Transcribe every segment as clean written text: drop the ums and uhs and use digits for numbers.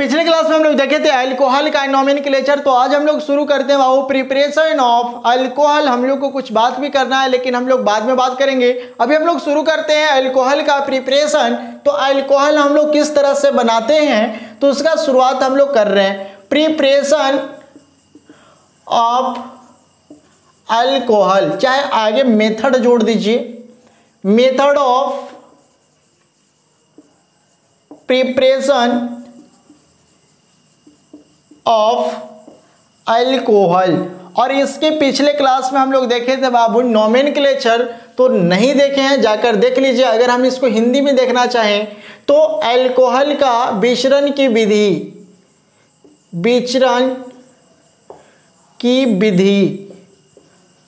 पिछले क्लास में हम लोग देखे थे अल्कोहल का नोमेनक्लेचर। तो आज हम लोग शुरू करते हैं वो प्रिपरेशन ऑफ अल्कोहल। हम लोग को कुछ बात भी करना है लेकिन हम लोग बाद में बात करेंगे। अभी हम लोग शुरू करते हैं अल्कोहल का प्रिपरेशन। तो अल्कोहल हम लोग किस तरह से बनाते हैं तो उसका शुरुआत हम लोग कर रहे हैं। प्रिपरेशन ऑफ अल्कोहल, चाहे आगे मेथड जोड़ दीजिए, method of preparation of alcohol. और इसके पिछले क्लास में हम लोग देखे थे बाबू नोमेनक्लेचर, तो नहीं देखे हैं जाकर देख लीजिए। अगर हम इसको हिंदी में देखना चाहें तो अल्कोहल का विचरण की विधि, विचरण की विधि।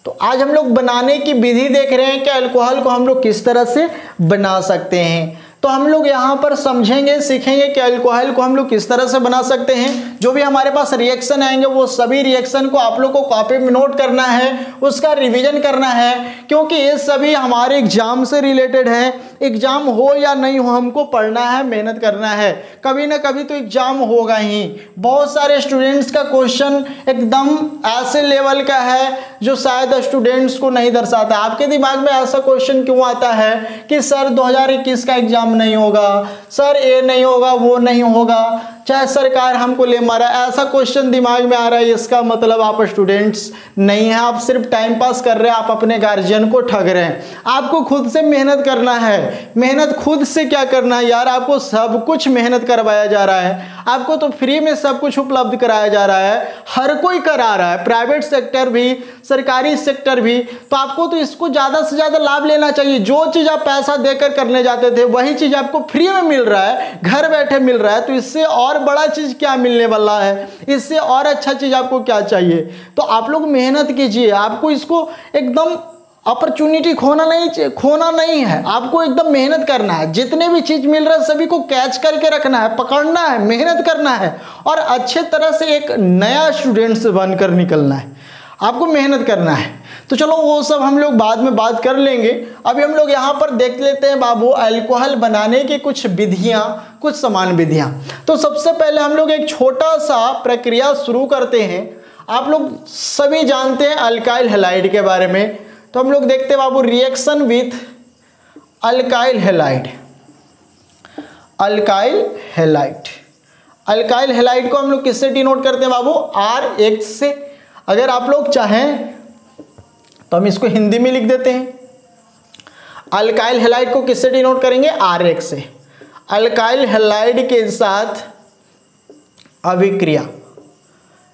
तो आज हम लोग बनाने की विधि देख रहे हैं कि अल्कोहल को हम लोग किस तरह से बना सकते हैं। तो हम लोग यहाँ पर समझेंगे, सीखेंगे कि अल्कोहल को हम लोग किस तरह से बना सकते हैं। जो भी हमारे पास रिएक्शन आएंगे वो सभी रिएक्शन को आप लोग को कॉपी में नोट करना है, उसका रिवीजन करना है, क्योंकि ये सभी हमारे एग्जाम से रिलेटेड है। एग्जाम हो या नहीं हो हमको पढ़ना है, मेहनत करना है। कभी ना कभी तो एग्जाम होगा ही। बहुत सारे स्टूडेंट्स का क्वेश्चन एकदम ऐसे लेवल का है जो शायद स्टूडेंट्स को नहीं दर्शाता। आपके दिमाग में ऐसा क्वेश्चन क्यों आता है कि सर 2021 का एग्जाम नहीं होगा, सर ये नहीं होगा, वो नहीं होगा, चाहे सरकार हमको ले मारा, ऐसा क्वेश्चन दिमाग में आ रहा है। इसका मतलब आप स्टूडेंट्स नहीं हैं, आप सिर्फ टाइम पास कर रहे हैं, आप अपने गार्जियन को ठग रहे हैं। आपको खुद से मेहनत करना है। मेहनत खुद से क्या करना है यार, आपको सब कुछ मेहनत करवाया जा रहा है। आपको तो फ्री में सब कुछ उपलब्ध कराया जा रहा है, हर कोई करा रहा है, प्राइवेट सेक्टर भी, सरकारी सेक्टर भी। तो आपको तो इसको ज़्यादा से ज़्यादा लाभ लेना चाहिए। जो चीज़ आप पैसा देकर करने जाते थे वही चीज़ आपको फ्री में मिल रहा है, घर बैठे मिल रहा है। तो इससे और बड़ा चीज़ क्या मिलने वाला है, इससे और अच्छा चीज़ आपको क्या चाहिए। तो आप लोग मेहनत कीजिए, आपको इसको एकदम अपॉर्चुनिटी खोना नहीं है, आपको एकदम मेहनत करना है। जितने भी चीज़ मिल रहा है सभी को कैच करके रखना है, पकड़ना है, मेहनत करना है और अच्छे तरह से एक नया स्टूडेंट से बनकर निकलना है। आपको मेहनत करना है। तो चलो वो सब हम लोग बाद में बात कर लेंगे। अभी हम लोग यहाँ पर देख लेते हैं बाबू अल्कोहल बनाने की कुछ विधियाँ, कुछ समान विधियाँ। तो सबसे पहले हम लोग एक छोटा सा प्रक्रिया शुरू करते हैं। आप लोग सभी जानते हैं अल्काइल हैलाइड के बारे में। तो हम लोग देखते हैं बाबू reaction with alkyl halide. Alkyl halide, alkyl halide को हम लोग किससे डिनोट करते हैं बाबू, RH से। अगर आप लोग चाहें तो हम इसको हिंदी में लिख देते हैं। अल्काइल हैलाइड को किससे डिनोट करेंगे, RH से। अल्काइल हैलाइड के साथ अभिक्रिया।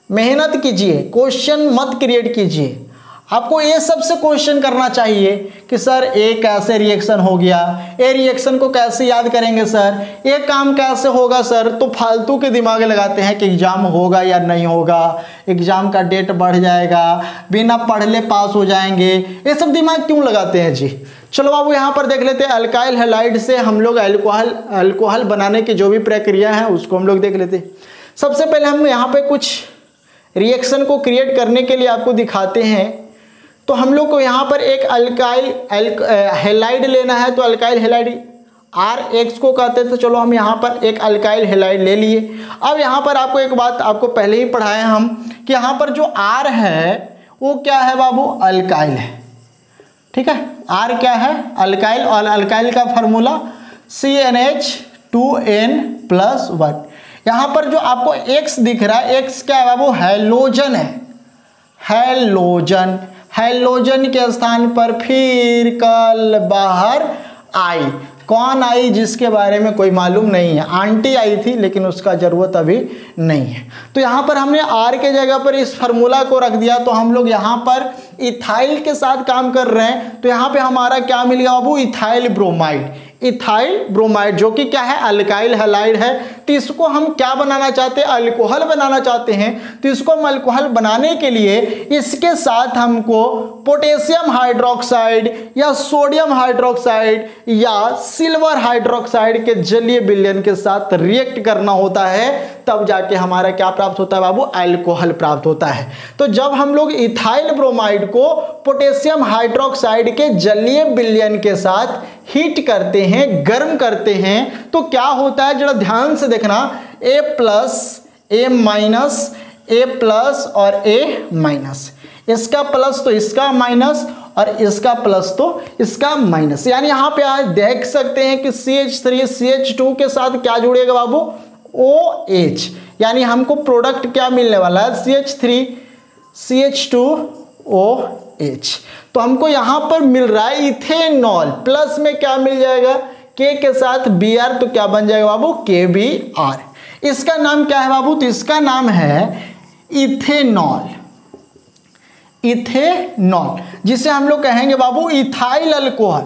मेहनत कीजिए, क्वेश्चन मत क्रिएट कीजिए। आपको ये सबसे क्वेश्चन करना चाहिए कि सर ए कैसे रिएक्शन हो गया, ए रिएक्शन को कैसे याद करेंगे सर, ये काम कैसे होगा सर। तो फालतू के दिमाग लगाते हैं कि एग्ज़ाम होगा या नहीं होगा, एग्ज़ाम का डेट बढ़ जाएगा, बिना पढ़ले पास हो जाएंगे। ये सब दिमाग क्यों लगाते हैं जी। चलो बाबू यहाँ पर देख लेते हैं अल्काइल हैलाइड से हम लोग अल्कोहल बनाने की जो भी प्रक्रिया है उसको हम लोग देख लेते हैं। सबसे पहले हम यहाँ पर कुछ रिएक्शन को क्रिएट करने के लिए आपको दिखाते हैं। तो हम लोग को यहाँ पर एक अल्काइल हैलाइड लेना है। तो अल्काइल हैलाइड RH को कहते हैं। तो चलो हम यहाँ पर एक अल्काइल हैलाइड ले लिए। अब यहाँ पर आपको एक बात आपको पहले ही पढ़ाए हम कि यहाँ पर जो R है वो क्या है बाबू, अल्काइल है। ठीक है, R क्या है, अल्काइल। और अल्काइल का फार्मूला CnH2n+1। यहाँ पर जो आपको X दिख रहा है, X क्या है बाबू, हैलोजन है। हैलोजन, हैलोजन के स्थान पर फिर कल बाहर आई। कौन आई जिसके बारे में कोई मालूम नहीं है। आंटी आई थी लेकिन उसका ज़रूरत अभी नहीं है। तो यहाँ पर हमने R के जगह पर इस फार्मूला को रख दिया। तो हम लोग यहाँ पर इथाइल के साथ काम कर रहे हैं। तो यहाँ पे हमारा क्या मिल गया बाबू, इथाइल ब्रोमाइड। इथाइल ब्रोमाइड जो कि क्या है, अल्काइल हैलाइड है। तो इसको हम क्या बनाना चाहते हैं, अल्कोहल बनाना चाहते हैं। तो इसको हम अल्कोहल बनाने के लिए इसके साथ हमको पोटेशियम हाइड्रोक्साइड या सोडियम हाइड्रोक्साइड या सिल्वर हाइड्रोक्साइड के जलीय विलयन के साथ रिएक्ट करना होता है। तब जाके हमारा क्या प्राप्त होता है बाबू, अल्कोहल प्राप्त होता है। तो जब हम लोग इथाइल ब्रोमाइड को पोटेशियम हाइड्रोक्साइड के जलीय विलयन के साथ हीट करते हैं, गर्म करते हैं, तो क्या होता है जरा ध्यान से देखना। A plus A minus A plus और A माइनस, इसका प्लस तो इसका माइनस और इसका प्लस तो इसका माइनस। यानी यहाँ पे आप देख सकते हैं कि CH3 CH2 के साथ क्या जुड़ेगा बाबू, OH, यानी हमको प्रोडक्ट क्या मिलने वाला है, CH3 CH2OH। तो हमको यहाँ पर मिल रहा है इथेनॉल, प्लस में क्या मिल जाएगा, K के साथ Br, तो क्या बन जाएगा बाबू, KBr। इसका नाम क्या है बाबू, तो इसका नाम है इथेनॉल, इथेनॉल, जिसे हम लोग कहेंगे बाबू इथाइल अल्कोहल,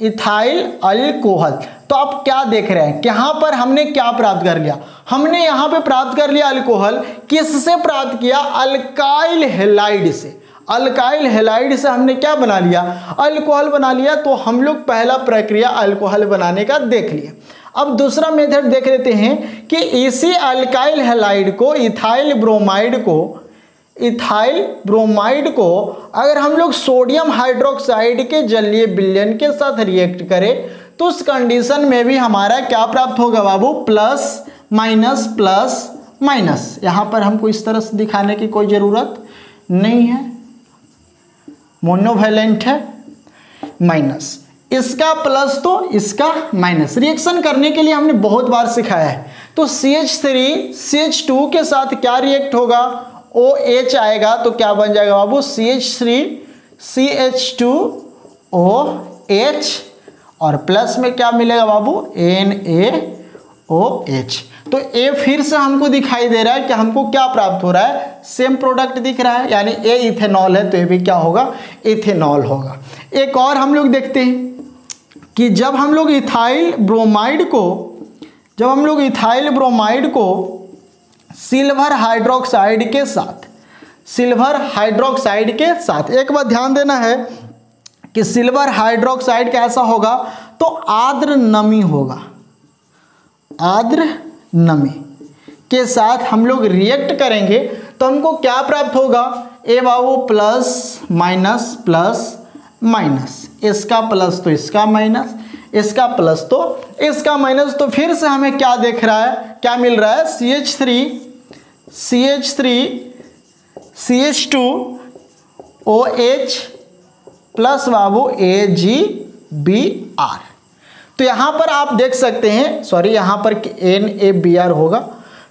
इथाइल अल्कोहल। तो आप क्या देख रहे हैं कि यहाँ पर हमने क्या प्राप्त कर लिया, हमने यहाँ पे प्राप्त कर लिया अल्कोहल, किससे प्राप्त किया, अल्काइल हैलाइड से। अल्काइल हैलाइड से हमने क्या बना लिया, अल्कोहल बना लिया। तो हम लोग पहला प्रक्रिया अल्कोहल बनाने का देख लिया। अब दूसरा मेथड देख लेते हैं कि इसी अल्काइल हैलाइड को, इथाइल ब्रोमाइड को अगर हम लोग सोडियम हाइड्रोक्साइड के जलीय विलयन के साथ रिएक्ट करें तो उस कंडीशन में भी हमारा क्या प्राप्त होगा बाबू, प्लस माइनस प्लस माइनस। यहाँ पर हमको इस तरह से दिखाने की कोई ज़रूरत नहीं है, मोनोवैलेंट है, माइनस, इसका प्लस तो इसका माइनस। रिएक्शन करने के लिए हमने बहुत बार सिखाया है। तो CH3 CH2 के साथ क्या रिएक्ट होगा, OH आएगा, तो क्या बन जाएगा बाबू, CH3 CH2OH, और प्लस में क्या मिलेगा बाबू, NaOH। तो A फिर से हमको दिखाई दे रहा है कि हमको क्या प्राप्त हो रहा है, सेम प्रोडक्ट दिख रहा है, यानी A इथेनॉल है तो ये भी क्या होगा, इथेनॉल होगा। एक और हम लोग देखते हैं कि जब हम लोग इथाइल ब्रोमाइड को सिल्वर हाइड्रोक्साइड के साथ एक बात ध्यान देना है कि सिल्वर हाइड्रोक्साइड कैसा होगा, तो आर्द्र नमी होगा, आर्द्र नमी के साथ हम लोग रिएक्ट करेंगे तो हमको क्या प्राप्त होगा, ए बाबू प्लस माइनस प्लस माइनस, इसका प्लस तो इसका माइनस, इसका प्लस तो इसका माइनस। तो फिर से हमें क्या देख रहा है, क्या मिल रहा है, CH3 CH2OH प्लस बाबू AgBr। तो यहाँ पर आप देख सकते हैं, सॉरी यहाँ पर NaBr होगा।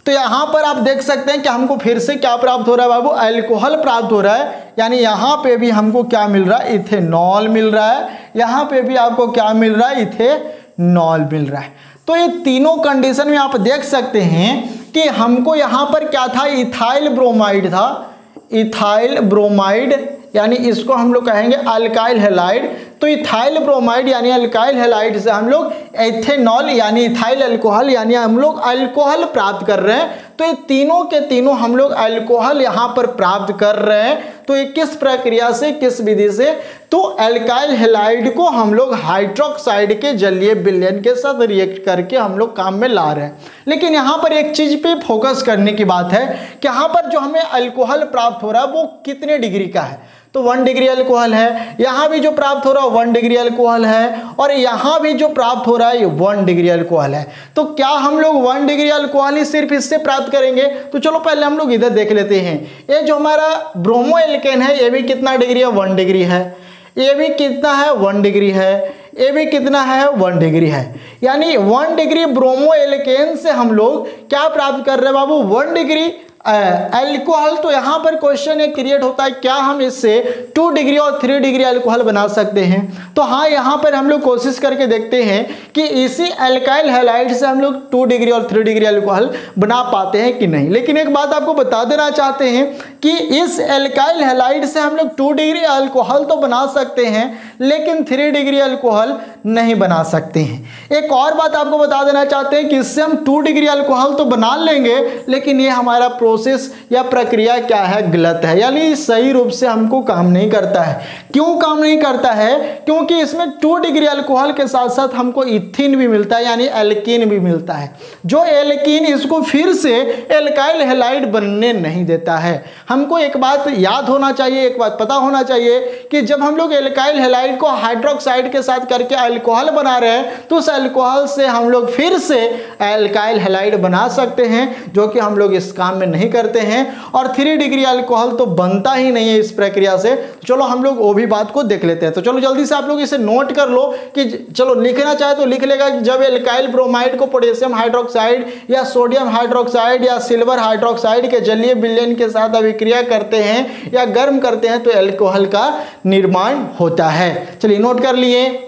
तो यहाँ पर आप देख सकते हैं कि हमको फिर से क्या प्राप्त हो रहा है बाबू, अल्कोहल प्राप्त हो रहा है। यानी यहाँ पे भी हमको क्या मिल रहा है, इथेनॉल मिल रहा है, यहाँ पे भी आपको क्या मिल रहा है, इथेनॉल मिल रहा है। तो ये तीनों कंडीशन में आप देख सकते हैं कि हमको यहाँ पर क्या था, इथाइल ब्रोमाइड था, इथाइल ब्रोमाइड, यानी इसको हम लोग कहेंगे अल्काइल हैलाइड। तो इथाइल ब्रोमाइड यानी अल्काइल हैलाइड से हम लोग एथेनॉल यानी इथाइल अल्कोहल यानी हम लोग अल्कोहल प्राप्त कर रहे हैं। तो ये तीनों के तीनों हम लोग अल्कोहल यहाँ पर प्राप्त कर रहे हैं। तो ये किस प्रक्रिया से, किस विधि से, तो अल्काइल हैलाइड को हम लोग हाइड्रोक्साइड के जलीय विलयन के साथ रिएक्ट करके हम लोग काम में ला रहे हैं। लेकिन यहाँ पर एक चीज पे फोकस करने की बात है कि यहाँ पर जो हमें अल्कोहल प्राप्त हो रहा है वो कितने डिग्री का है, तो 1 डिग्री अल्कोहल है। यहाँ भी जो प्राप्त हो रहा है 1 डिग्री अल्कोहल है, और यहाँ भी जो प्राप्त हो रहा है ये 1 डिग्री अल्कोहल है। तो क्या हम लोग 1 डिग्री अल्कोहल ही सिर्फ इससे प्राप्त करेंगे? तो चलो पहले हम लोग इधर देख लेते हैं। ये जो हमारा ब्रोमो एल्केन है ये भी कितना डिग्री है, 1 डिग्री है। ये भी कितना है, 1 डिग्री है। ये भी कितना है, 1 डिग्री है। यानी 1 डिग्री ब्रोमो एल्केन से हम लोग क्या प्राप्त कर रहे हैं बाबू, 1 डिग्री अल्कोहल। तो यहाँ पर क्वेश्चन एक क्रिएट होता है, क्या हम इससे 2 डिग्री और 3 डिग्री अल्कोहल बना सकते हैं? तो हाँ, यहाँ पर हम लोग कोशिश करके देखते हैं कि इसी अल्काइल हैलाइड से हम लोग 2 डिग्री और 3 डिग्री अल्कोहल बना पाते हैं कि नहीं। लेकिन एक बात आपको बता देना चाहते हैं कि इस अल्काइल हैलाइड से हम लोग 2 डिग्री अल्कोहल तो बना सकते हैं लेकिन 3 डिग्री अल्कोहल नहीं बना सकते हैं। एक और बात आपको बता देना चाहते हैं कि इससे हम 2 डिग्री अल्कोहल तो बना लेंगे लेकिन ये हमारा प्रोसेस या प्रक्रिया क्या है, गलत है, यानी सही रूप से हमको काम नहीं करता है। क्यों काम नहीं करता है? क्योंकि इसमें 2 डिग्री अल्कोहल के साथ साथ हमको इथीन भी मिलता है यानी एल्कीन भी मिलता है, जो एल्कीन इसको फिर से एल्काइल हैलाइड बनने नहीं देता है। हमको एक बात याद होना चाहिए, एक बात पता होना चाहिए कि जब हम लोग एल्काइल हैलाइड को हाइड्रोक्साइड के साथ करके अल्कोहल बना रहे हैं तो उस अल्कोहल से हम लोग फिर से एल्काइल हैलाइड बना सकते हैं, जो कि हम लोग इस काम में नहीं करते हैं। और 3 डिग्री अल्कोहल तो बनता ही नहीं है इस प्रक्रिया से। चलो हम लोग वो भी बात को देख लेते हैं। तो चलो जल्दी से आप लोग इसे नोट कर लो कि चलो लिखना चाहे तो लिख लेगा कि जब एल्काइल ब्रोमाइड को पोटेशियम हाइड्रोक्साइड या सोडियम हाइड्रोक्साइड या सिल्वर हाइड्रोक्साइड के जलीय विलयन के साथ अभिक्रिया करते हैं या गर्म करते हैं तो अल्कोहल का निर्माण होता है। चलिए नोट कर लिए।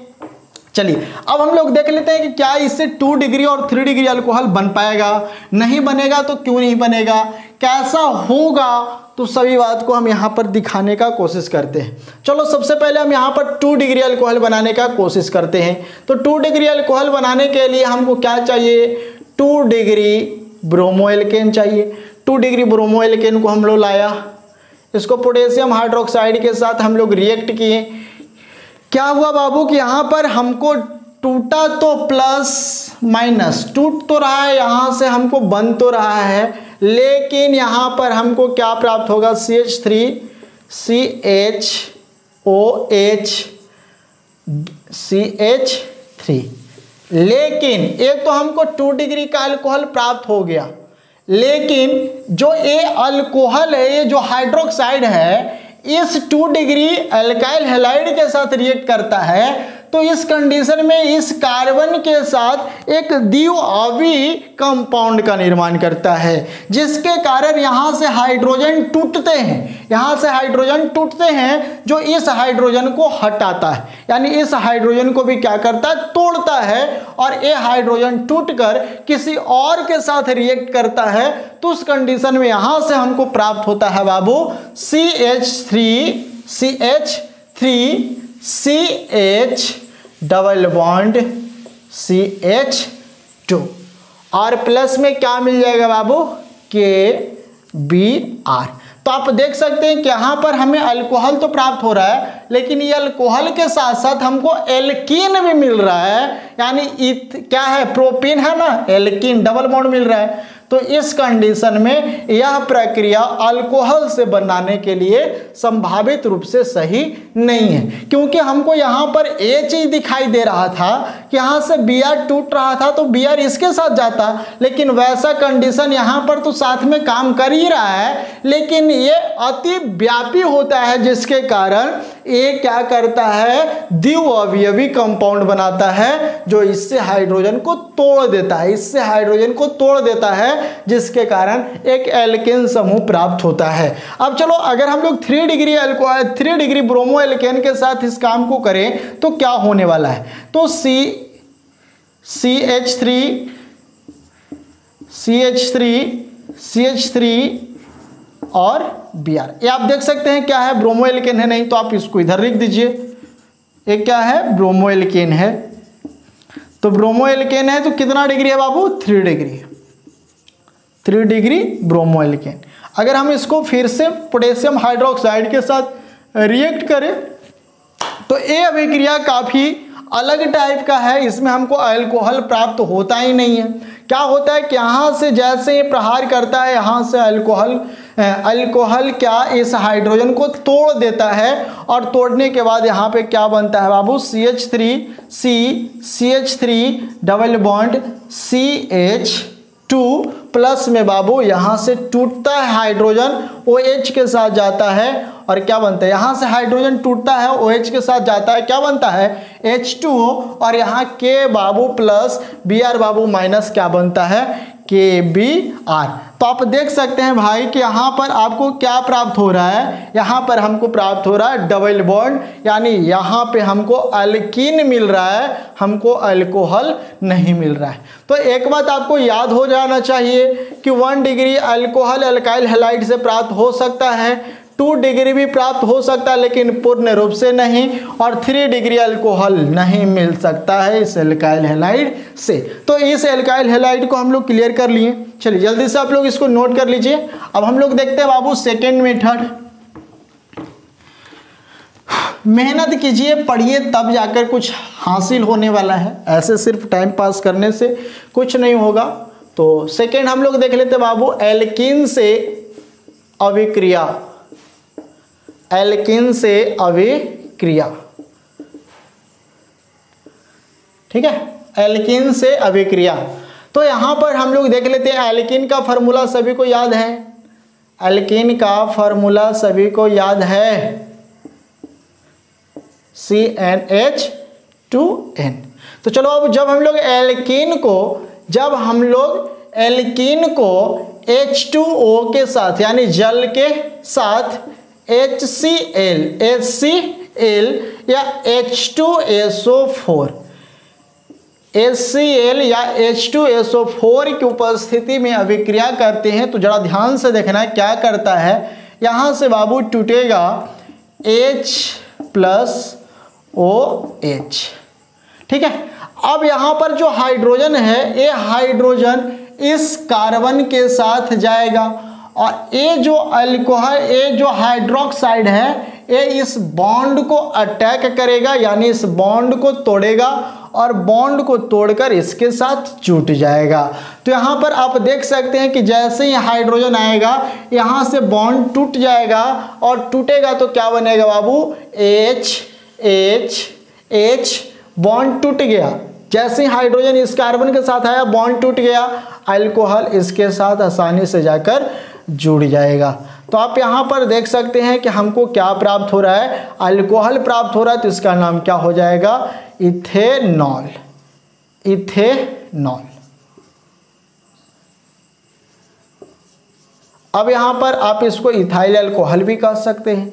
चलिए अब हम लोग देख लेते हैं कि क्या इससे 2 डिग्री और 3 डिग्री अल्कोहल बन पाएगा। नहीं बनेगा तो क्यों नहीं बनेगा, कैसा होगा, तो सभी बात को हम यहाँ पर दिखाने का कोशिश करते हैं। चलो सबसे पहले हम यहाँ पर 2 डिग्री अल्कोहल बनाने का कोशिश करते हैं। तो 2 डिग्री अल्कोहल बनाने के लिए हमको क्या चाहिए, 2 डिग्री ब्रोमो एल्केन चाहिए। 2 डिग्री ब्रोमो एल्केन को हम लोग लाया, इसको पोटेशियम हाइड्रोक्साइड के साथ हम लोग रिएक्ट किए। क्या हुआ बाबू कि यहाँ पर हमको टूटा तो प्लस माइनस टूट तो रहा है, यहाँ से हमको बन तो रहा है, लेकिन यहाँ पर हमको क्या प्राप्त होगा, CH3 लेकिन एक तो हमको 2 डिग्री का अल्कोहल प्राप्त हो गया, लेकिन जो ये अल्कोहल है, ये जो हाइड्रोक्साइड है, इस 2 डिग्री अल्काइल हैलाइड के साथ रिएक्ट करता है। तो इस कंडीशन में इस कार्बन के साथ एक द्विआवी कंपाउंड का निर्माण करता है, जिसके कारण यहाँ से हाइड्रोजन टूटते हैं, यहाँ से हाइड्रोजन टूटते हैं, जो इस हाइड्रोजन को हटाता है, यानी इस हाइड्रोजन को भी क्या करता है, तोड़ता है। और ये हाइड्रोजन टूटकर किसी और के साथ रिएक्ट करता है, तो उस कंडीशन में यहाँ से हमको प्राप्त होता है बाबू CH डबल बॉन्ड CH2 और प्लस में क्या मिल जाएगा बाबू, KBr। तो आप देख सकते हैं कि यहाँ पर हमें अल्कोहल तो प्राप्त हो रहा है, लेकिन ये अल्कोहल के साथ साथ हमको एल्कीन भी मिल रहा है, यानी क्या है, प्रोपीन है ना, एल्कीन डबल बॉन्ड मिल रहा है। तो इस कंडीशन में यह प्रक्रिया अल्कोहल से बनाने के लिए संभावित रूप से सही नहीं है, क्योंकि हमको यहाँ पर ये चीज दिखाई दे रहा था कि यहाँ से Br टूट रहा था तो Br इसके साथ जाता, लेकिन वैसा कंडीशन यहाँ पर तो साथ में काम कर ही रहा है, लेकिन ये अति व्यापी होता है, जिसके कारण ये क्या करता है, द्विअवयवी कंपाउंड बनाता है, जो इससे हाइड्रोजन को तोड़ देता है, इससे हाइड्रोजन को तोड़ देता है, जिसके कारण एक एल्केन समूह प्राप्त होता है। अब चलो अगर हम लोग 3 degree alcohol 3 degree bromo alkane के साथ इस काम को करें तो क्या होने वाला है, तो CH3 और Br, ये आप देख सकते हैं क्या है, ब्रोमो एल्केन है, नहीं तो आप इसको इधर लिख दीजिए, ये क्या है, ब्रोमो एल्केन है। तो ब्रोमो एल्केन है तो कितना डिग्री है बाबू, 3 डिग्री, 3 डिग्री ब्रोमो एल्केन। अगर हम इसको फिर से पोटेशियम हाइड्रोक्साइड के साथ रिएक्ट करें तो ये अभिक्रिया काफ़ी अलग टाइप का है, इसमें हमको अल्कोहल प्राप्त होता ही नहीं है। क्या होता है कि यहाँ से जैसे ये प्रहार करता है, यहाँ से अल्कोहल क्या इस हाइड्रोजन को तोड़ देता है, और तोड़ने के बाद यहाँ पे क्या बनता है बाबू, CH3 double bond CH2 plus में बाबू यहाँ से टूटता है हाइड्रोजन, OH के साथ जाता है, और क्या बनता है, यहाँ से हाइड्रोजन टूटता है, OH के साथ जाता है, क्या बनता है, H2O, और यहाँ K बाबू प्लस Br बाबू माइनस क्या बनता है, KBr। तो आप देख सकते हैं भाई कि यहाँ पर आपको क्या प्राप्त हो रहा है, यहाँ पर हमको प्राप्त हो रहा है डबल बॉन्ड, यानी यहाँ पे हमको अल्कीन मिल रहा है, हमको अल्कोहल नहीं मिल रहा है। तो एक बात आपको याद हो जाना चाहिए कि 1 डिग्री अल्कोहल अल्काइल हैलाइड से प्राप्त हो सकता है, 2 डिग्री भी प्राप्त हो सकता है, लेकिन पूर्ण रूप से नहीं, और 3 डिग्री अल्कोहल नहीं मिल सकता है इस एल्काइल हैलाइड से। तो इस एल्काइल हैलाइड को हम लोग क्लियर कर लिए। चलिए जल्दी से आप लोग इसको नोट कर लीजिए। अब हम लोग देखते हैं बाबू सेकेंड मेथड। मेहनत कीजिए, पढ़िए, तब जाकर कुछ हासिल होने वाला है, ऐसे सिर्फ टाइम पास करने से कुछ नहीं होगा। तो सेकेंड हम लोग देख लेते हैं बाबू, एल्कीन से अभिक्रिया, एल्कीन से अभिक्रिया। ठीक है, एल्कीन से अभिक्रिया। तो यहाँ पर हम लोग देख लेते हैं, एल्कीन का फार्मूला सभी को याद है, एल्कीन का फार्मूला सभी को याद है, CnH2n। तो चलो अब जब हम लोग एल्कीन को H2O के साथ यानी जल के साथ HCl या H2SO4 HCl या H2SO4 की उपस्थिति में अभिक्रिया करते हैं, तो जरा ध्यान से देखना क्या करता है। यहाँ से बाबू टूटेगा H+OH, ठीक है। अब यहाँ पर जो हाइड्रोजन है, ये हाइड्रोजन इस कार्बन के साथ जाएगा और ये जो अल्कोहल, ये जो हाइड्रोक्साइड है, ये इस बॉन्ड को अटैक करेगा यानी इस बॉन्ड को तोड़ेगा और बॉन्ड को तोड़कर इसके साथ जुट जाएगा। तो यहाँ पर आप देख सकते हैं कि जैसे ही हाइड्रोजन आएगा यहाँ से बॉन्ड टूट जाएगा और टूटेगा तो क्या बनेगा बाबू, H बॉन्ड टूट गया। जैसे ही हाइड्रोजन इस कार्बन के साथ आया बॉन्ड टूट गया, अल्कोहल इसके साथ आसानी से जाकर जुड़ जाएगा। तो आप यहाँ पर देख सकते हैं कि हमको क्या प्राप्त हो रहा है, अल्कोहल प्राप्त हो रहा है, तो इसका नाम क्या हो जाएगा, इथेनॉल। अब यहाँ पर आप इसको इथाइल अल्कोहल भी कह सकते हैं।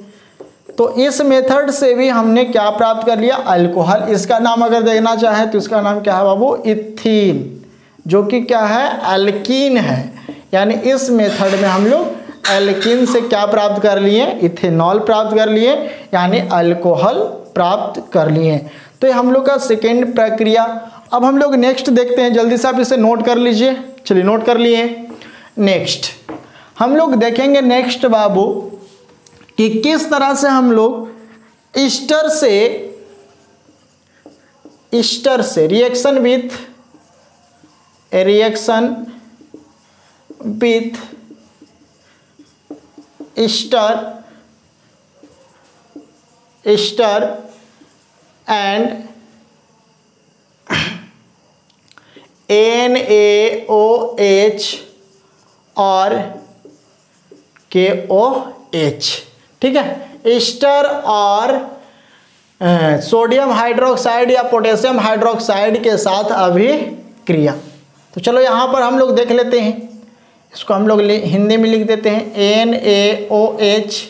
तो इस मेथड से भी हमने क्या प्राप्त कर लिया, अल्कोहल। इसका नाम अगर देखना चाहे तो इसका नाम क्या है बाबू, इथीन, जो कि क्या है, एल्कीन है। यानी इस मेथड में हम लोग एल्कीन से क्या प्राप्त कर लिए, इथेनॉल प्राप्त कर लिए, यानी अल्कोहल प्राप्त कर लिए। तो ये हम लोग का सेकेंड प्रक्रिया। अब हम लोग नेक्स्ट देखते हैं, जल्दी से आप इसे नोट कर लीजिए। चलिए नोट कर लिए। नेक्स्ट हम लोग देखेंगे नेक्स्ट बाबू कि किस तरह से हम लोग ईस्टर से reaction with Easter and NaOH और KOH, ठीक है, ईस्टर और सोडियम हाइड्रोक्साइड या पोटेशियम हाइड्रोक्साइड के साथ अभिक्रिया। तो चलो यहाँ पर हम लोग देख लेते हैं, इसको हम लोग हिंदी में लिख देते हैं, NaOH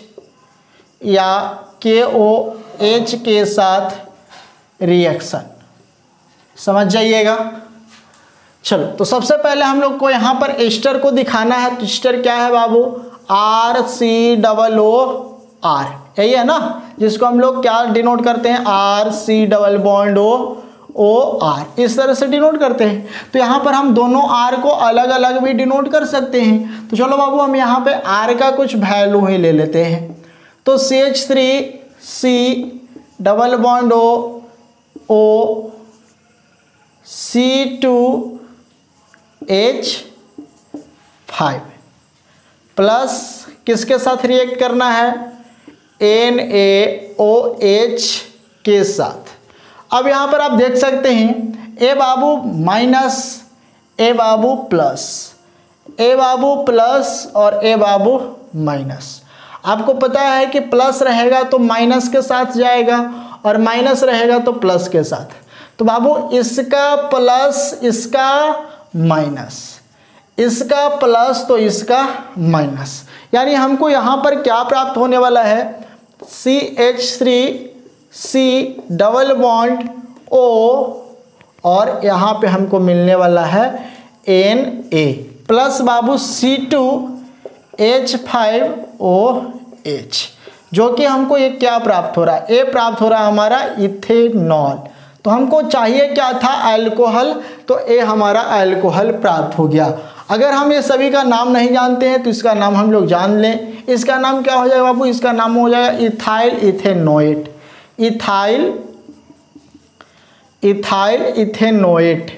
या KOH के साथ रिएक्शन, समझ जाइएगा। चलो तो सबसे पहले हम लोग को यहाँ पर ईस्टर को दिखाना है। तो ईस्टर क्या है बाबू, RCOOR, यही है ना, जिसको हम लोग क्या डिनोट करते हैं, RC_OR, इस तरह से डिनोट करते हैं। तो यहाँ पर हम दोनों R को अलग अलग भी डिनोट कर सकते हैं। तो चलो बाबू हम यहाँ पे R का कुछ वैल्यू ही ले लेते हैं। तो CH3 C2H5 प्लस किसके साथ रिएक्ट करना है, NaOH के साथ। अब यहाँ पर आप देख सकते हैं ए बाबू माइनस, ए बाबू प्लस, ए बाबू प्लस और ए बाबू माइनस। आपको पता है कि प्लस रहेगा तो माइनस के साथ जाएगा और माइनस रहेगा तो प्लस के साथ। तो बाबू इसका प्लस इसका माइनस, इसका प्लस तो इसका माइनस, यानी हमको यहाँ पर क्या प्राप्त होने वाला है, CH3C_O और यहाँ पे हमको मिलने वाला है Na प्लस बाबू C2H5OH, जो कि हमको ये क्या प्राप्त हो रहा है, ये प्राप्त हो रहा है हमारा इथेनॉल। तो हमको चाहिए क्या था, अल्कोहल, तो ये हमारा अल्कोहल प्राप्त हो गया। अगर हम ये सभी का नाम नहीं जानते हैं तो इसका नाम हम लोग जान लें। इसका नाम क्या हो जाएगा बाबू, इसका नाम हो जाएगा इथाइल इथेनोएट, इथाइल इथेनोएट,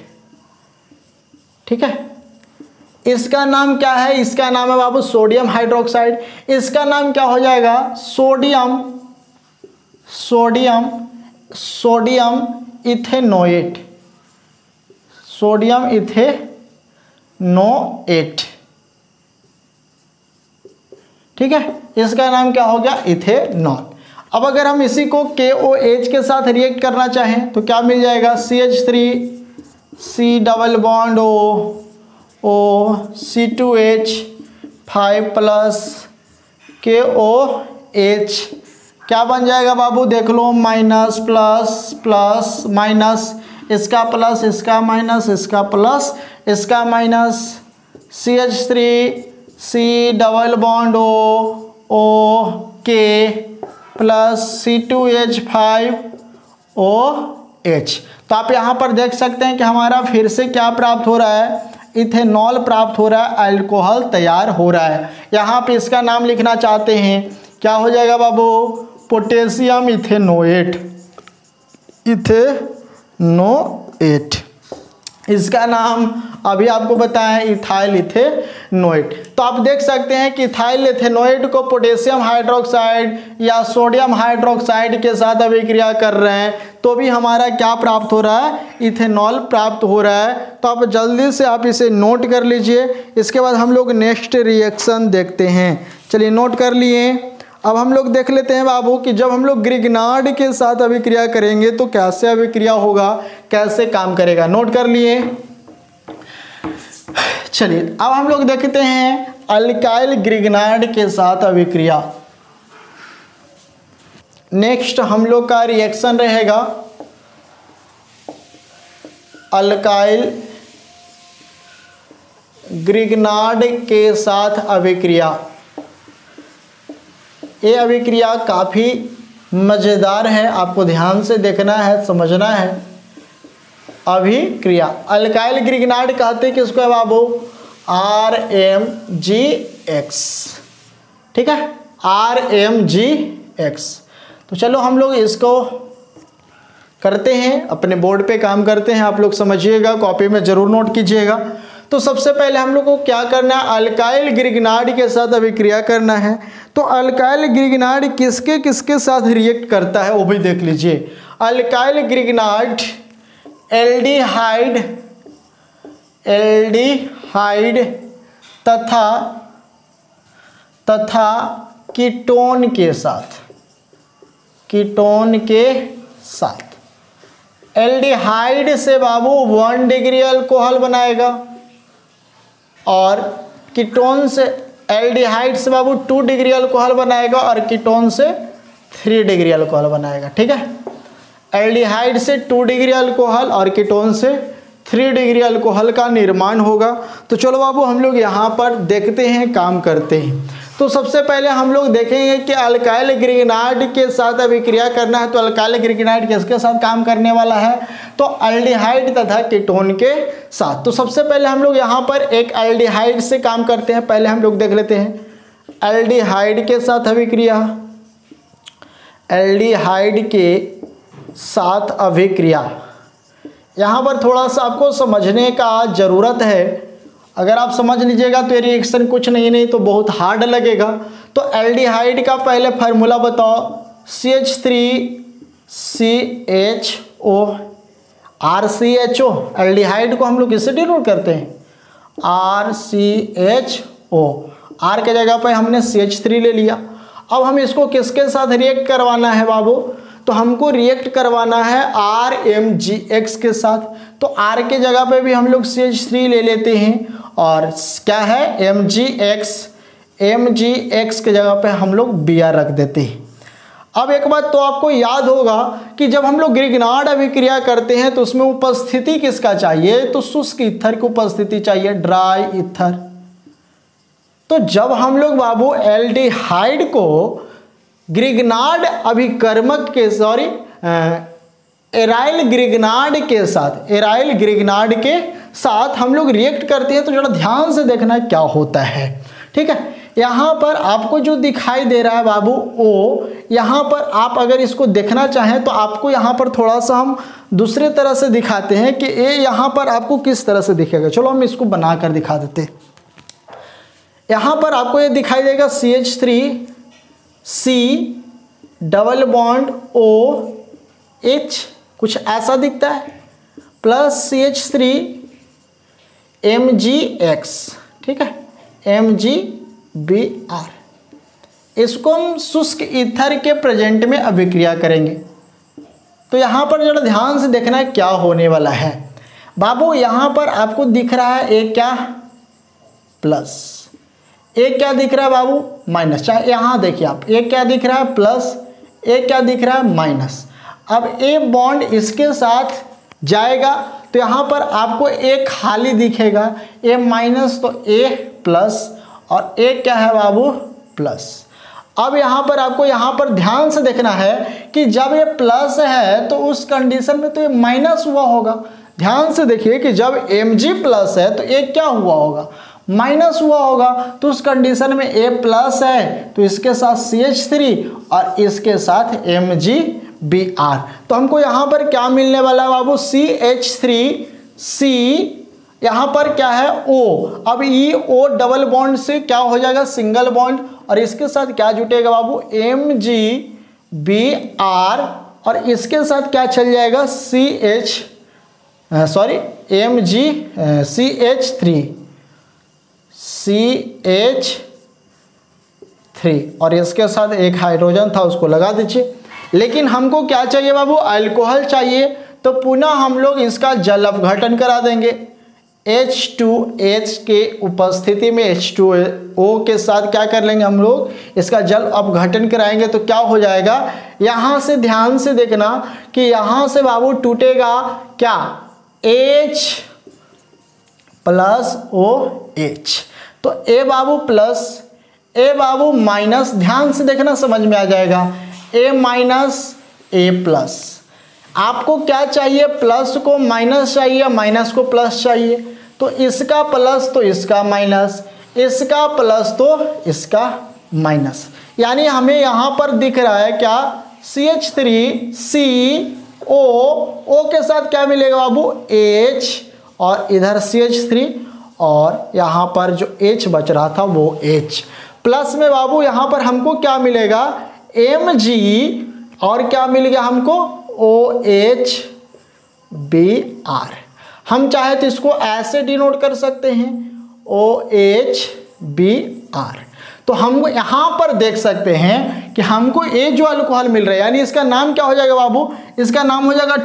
ठीक है। इसका नाम क्या है, इसका नाम है बाबू सोडियम हाइड्रोक्साइड। इसका नाम क्या हो जाएगा, सोडियम इथेनोएट, सोडियम इथेनोएट। ठीक है, इसका नाम क्या हो गया? इथेनॉल। अब अगर हम इसी को KOH के साथ रिएक्ट करना चाहें तो क्या मिल जाएगा? CH3 double bond O C2H5 plus KOH क्या बन जाएगा बाबू? देख लो, माइनस प्लस प्लस माइनस, इसका प्लस इसका माइनस, इसका प्लस इसका minus, CH3C double bond O K plus C2H5OH। तो आप यहाँ पर देख सकते हैं कि हमारा फिर से क्या प्राप्त हो रहा है? इथेनॉल प्राप्त हो रहा है, अल्कोहल तैयार हो रहा है। यहाँ पे इसका नाम लिखना चाहते हैं, क्या हो जाएगा बाबू? Potassium ethanoate. इथेनोएट इसका नाम अभी आपको बताया, इथाइल इथेनोएट। तो आप देख सकते हैं कि इथाइल इथेनोएट को पोटेशियम हाइड्रोक्साइड या सोडियम हाइड्रोक्साइड के साथ अभिक्रिया कर रहे हैं तो भी हमारा क्या प्राप्त हो रहा है? इथेनॉल प्राप्त हो रहा है। तो आप जल्दी से आप इसे नोट कर लीजिए। इसके बाद हम लोग नेक्स्ट रिएक्शन देखते हैं। चलिए नोट कर लिए। अब हम लोग देख लेते हैं बाबू कि जब हम लोग ग्रिग्नार्ड के साथ अभिक्रिया करेंगे तो कैसे अभिक्रिया होगा, कैसे काम करेगा। नोट कर लिए। चलिए अब हम लोग देखते हैं अल्काइल ग्रिग्नार्ड के साथ अभिक्रिया। नेक्स्ट हम लोग का रिएक्शन रहेगा अल्काइल ग्रिग्नार्ड के साथ अभिक्रिया। ये अभिक्रिया काफ़ी मज़ेदार है, आपको ध्यान से देखना है, समझना है। अभिक्रिया अल्काइल ग्रिग्नार्ड कहते हैं किसको है बाबू? RMGX। ठीक है, RMGX। तो चलो हम लोग इसको करते हैं, अपने बोर्ड पे काम करते हैं। आप लोग समझिएगा, कॉपी में ज़रूर नोट कीजिएगा। तो सबसे पहले हम लोग को क्या करना है? अल्काइल ग्रिग्नार्ड के साथ अभिक्रिया करना है। तो अल्काइल ग्रिग्नार्ड किसके किसके साथ रिएक्ट करता है वो भी देख लीजिए। अल्काइल ग्रिग्नार्ड एल्डिहाइड तथा कीटोन के साथ एल्डिहाइड से बाबू 1 डिग्री अल्कोहल बनाएगा और कीटोन से एल्डिहाइड से बाबू 2 डिग्री अल्कोहल बनाएगा और कीटोन से 3 डिग्री अल्कोहल बनाएगा। ठीक है, एल्डिहाइड से 2 डिग्री अल्कोहल और कीटोन से 3 डिग्री अल्कोहल का निर्माण होगा। तो चलो बाबू हम लोग यहाँ पर देखते हैं, काम करते हैं। तो सबसे पहले हम लोग देखेंगे कि अल्काइल ग्रिग्नार्ड के साथ अभिक्रिया करना है। तो अल्काइल ग्रिग्नार्ड किसके साथ काम करने वाला है? तो एल्डिहाइड तथा कीटोन के साथ। तो सबसे पहले हम लोग यहाँ पर एक एल्डिहाइड से काम करते हैं। पहले हम लोग देख लेते हैं एल्डिहाइड के साथ अभिक्रिया। एल्डिहाइड के साथ अभिक्रिया, यहाँ पर थोड़ा सा आपको समझने का ज़रूरत है। अगर आप समझ लीजिएगा तो ये रिएक्शन कुछ नहीं तो बहुत हार्ड लगेगा। तो एल्डिहाइड का पहले फार्मूला बताओ। CH3CHO RCHO। एल्डिहाइड को हम लोग किससे डिनोट करते हैं? RCHO। R के जगह पर हमने CH3 ले लिया। अब हम इसको किसके साथ रिएक्ट करवाना है बाबू? तो हमको रिएक्ट करवाना है RMGX के साथ। तो R के जगह पे भी हम लोग CH3 ले लेते हैं और क्या है MGX के जगह पे हम लोग Br रख देते हैं। अब एक बात तो आपको याद होगा कि जब हम लोग ग्रिग्नार्ड अभिक्रिया करते हैं तो उसमें उपस्थिति किसका चाहिए? तो शुष्क ईथर की उपस्थिति चाहिए, ड्राई ईथर। तो जब हम लोग बाबू एल्डिहाइड को ग्रिग्नार्ड अभिकर्मक के एराइल ग्रिग्नार्ड के साथ हम लोग रिएक्ट करते हैं तो जरा ध्यान से देखना क्या होता है। ठीक है, यहाँ पर आपको जो दिखाई दे रहा है बाबू ओ, यहाँ पर आप अगर इसको देखना चाहें तो आपको यहाँ पर थोड़ा सा हम दूसरे तरह से दिखाते हैं कि ए यहाँ पर आपको किस तरह से दिखेगा। चलो हम इसको बना कर दिखा देते हैं। यहाँ पर आपको ये दिखाई देगा CH3C डबल बॉन्ड OH कुछ ऐसा दिखता है, प्लस CH3 MgX, ठीक है, MgBr। इसको हम शुष्क ईथर के प्रेजेंट में अभिक्रिया करेंगे। तो यहाँ पर जरा ध्यान से देखना क्या होने वाला है बाबू। यहाँ पर आपको दिख रहा है एक क्या प्लस, एक क्या दिख रहा है बाबू माइनस। चाहे यहाँ देखिए आप, एक क्या दिख रहा है प्लस, एक क्या दिख रहा है माइनस। अब ए बॉन्ड इसके साथ जाएगा तो यहाँ पर आपको एक खाली दिखेगा, ए माइनस तो ए प्लस, और एक क्या है बाबू प्लस। अब यहाँ पर आपको यहाँ पर ध्यान से देखना है कि जब ये प्लस है तो उस कंडीशन में तो ये माइनस हुआ होगा। ध्यान से देखिए कि जब Mg प्लस है तो ये क्या हुआ होगा, माइनस हुआ होगा। तो उस कंडीशन में A प्लस है तो इसके साथ CH3 और इसके साथ MgBr। तो हमको यहाँ पर क्या मिलने वाला है बाबू, CH3C, यहाँ पर क्या है O। अब ई O डबल बॉन्ड से क्या हो जाएगा सिंगल बॉन्ड, और इसके साथ क्या जुटेगा बाबू MgBr, और इसके साथ क्या चल जाएगा CH3 और इसके साथ एक हाइड्रोजन था उसको लगा दीजिए। लेकिन हमको क्या चाहिए बाबू, अल्कोहल चाहिए। तो पुनः हम लोग इसका जल अपघटन करा देंगे। H2H के उपस्थिति में H2O के साथ क्या कर लेंगे हम लोग, इसका जल अपघटन कराएंगे। तो क्या हो जाएगा, यहाँ से ध्यान से देखना कि यहाँ से बाबू टूटेगा क्या H प्लस OH। तो A Babu plus, A Babu minus, ध्यान से देखना समझ में आ जाएगा, A माइनस A प्लस। आपको क्या चाहिए, प्लस को माइनस चाहिए, माइनस को प्लस चाहिए। तो इसका प्लस तो इसका माइनस, इसका प्लस तो इसका माइनस। यानी हमें यहाँ पर दिख रहा है क्या CH3CO, O के साथ क्या मिलेगा बाबू H, और इधर CH3, और यहाँ पर जो H बच रहा था वो H प्लस में बाबू यहाँ पर हमको क्या मिलेगा Mg, और क्या मिल गया हमको OHBr। हम चाहे तो इसको ऐसे डिनोट कर सकते हैं OHBr। तो हम यहाँ पर देख सकते हैं कि हमको ये जो अल्कोहल मिल रहा है, यानी इसका नाम क्या हो जाएगा बाबू, इसका नाम हो जाएगा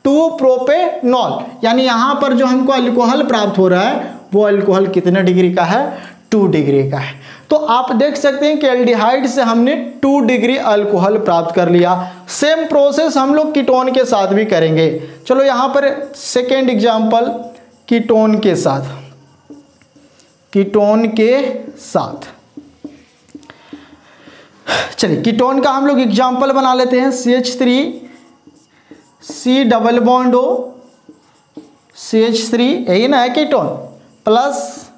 2-प्रोपेनॉल। यानी यहाँ पर जो हमको अल्कोहल प्राप्त हो रहा है वो अल्कोहल कितने डिग्री का है, 2 डिग्री का है। तो आप देख सकते हैं कि एल्डिहाइड से हमने 2 डिग्री अल्कोहल प्राप्त कर लिया। सेम प्रोसेस हम लोग कीटोन के साथ भी करेंगे। चलो यहाँ पर सेकेंड एग्जाम्पल कीटोन के साथ चलिए कीटोन का हम लोग एग्जाम्पल बना लेते हैं। CH3C double bond O, CH3 यही ना है कीटोन, प्लस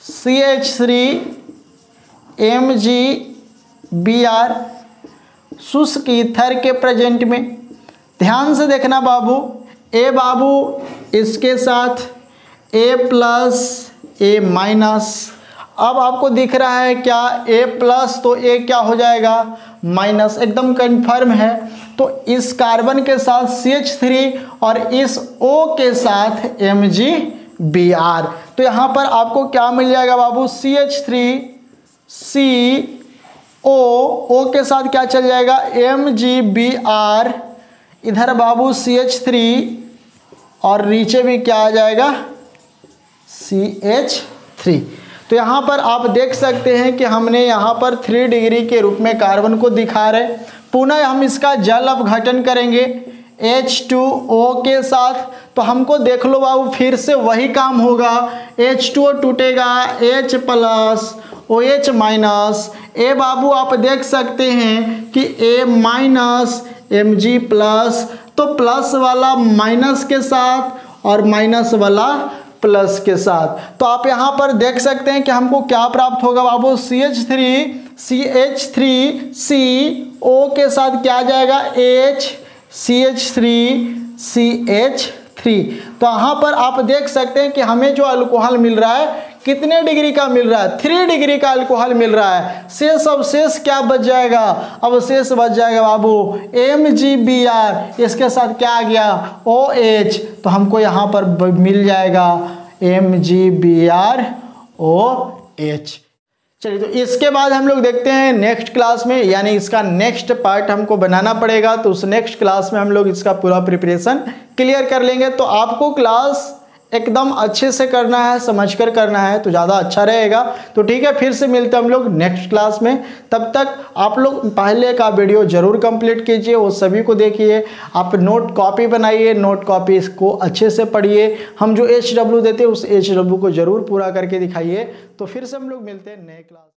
CH3MgBr शुष्क ईथर के प्रेजेंट में। ध्यान से देखना बाबू, A बाबू इसके साथ A प्लस A माइनस। अब आपको दिख रहा है क्या A प्लस तो A क्या हो जाएगा माइनस, एकदम कन्फर्म है। तो इस कार्बन के साथ CH3 और इस O के साथ MgBr। तो यहाँ पर आपको क्या मिल जाएगा बाबू CH3CO, O के साथ क्या चल जाएगा MgBr, इधर बाबू CH3 और नीचे भी क्या आ जाएगा CH3। तो यहाँ पर आप देख सकते हैं कि हमने यहाँ पर 3 डिग्री के रूप में कार्बन को दिखा रहे। पुनः हम इसका जल अपघटन करेंगे H2O के साथ। तो हमको देख लो बाबू फिर से वही काम होगा, H2O टूटेगा H plus OH minus. A बाबू आप देख सकते हैं कि A माइनस Mg प्लस, तो प्लस वाला माइनस के साथ और माइनस वाला प्लस के साथ। तो आप यहाँ पर देख सकते हैं कि हमको क्या प्राप्त होगा बाबू CH3CO के साथ क्या आ जाएगा H, CH3CH3। तो यहाँ पर आप देख सकते हैं कि हमें जो अल्कोहल मिल रहा है कितने डिग्री का मिल रहा है, 3 डिग्री का अल्कोहल मिल रहा है। शेष अवशेष क्या बच जाएगा, अवशेष बच जाएगा बाबू MgBr, इसके साथ क्या आ गया OH, तो हमको यहाँ पर मिल जाएगा MgBrOH। चलिए तो इसके बाद हम लोग देखते हैं नेक्स्ट क्लास में, यानी इसका नेक्स्ट पार्ट हमको बनाना पड़ेगा, तो उस नेक्स्ट क्लास में हम लोग इसका पूरा प्रिपरेशन क्लियर कर लेंगे। तो आपको क्लास एकदम अच्छे से करना है, समझकर करना है तो ज़्यादा अच्छा रहेगा। तो ठीक है, फिर से मिलते हैं हम लोग नेक्स्ट क्लास में। तब तक आप लोग पहले का वीडियो जरूर कंप्लीट कीजिए, वो सभी को देखिए, आप नोट कॉपी बनाइए, नोट कॉपी इसको अच्छे से पढ़िए, हम जो HW देते हैं उस HW को जरूर पूरा करके दिखाइए। तो फिर से हम लोग मिलते हैं नए क्लास।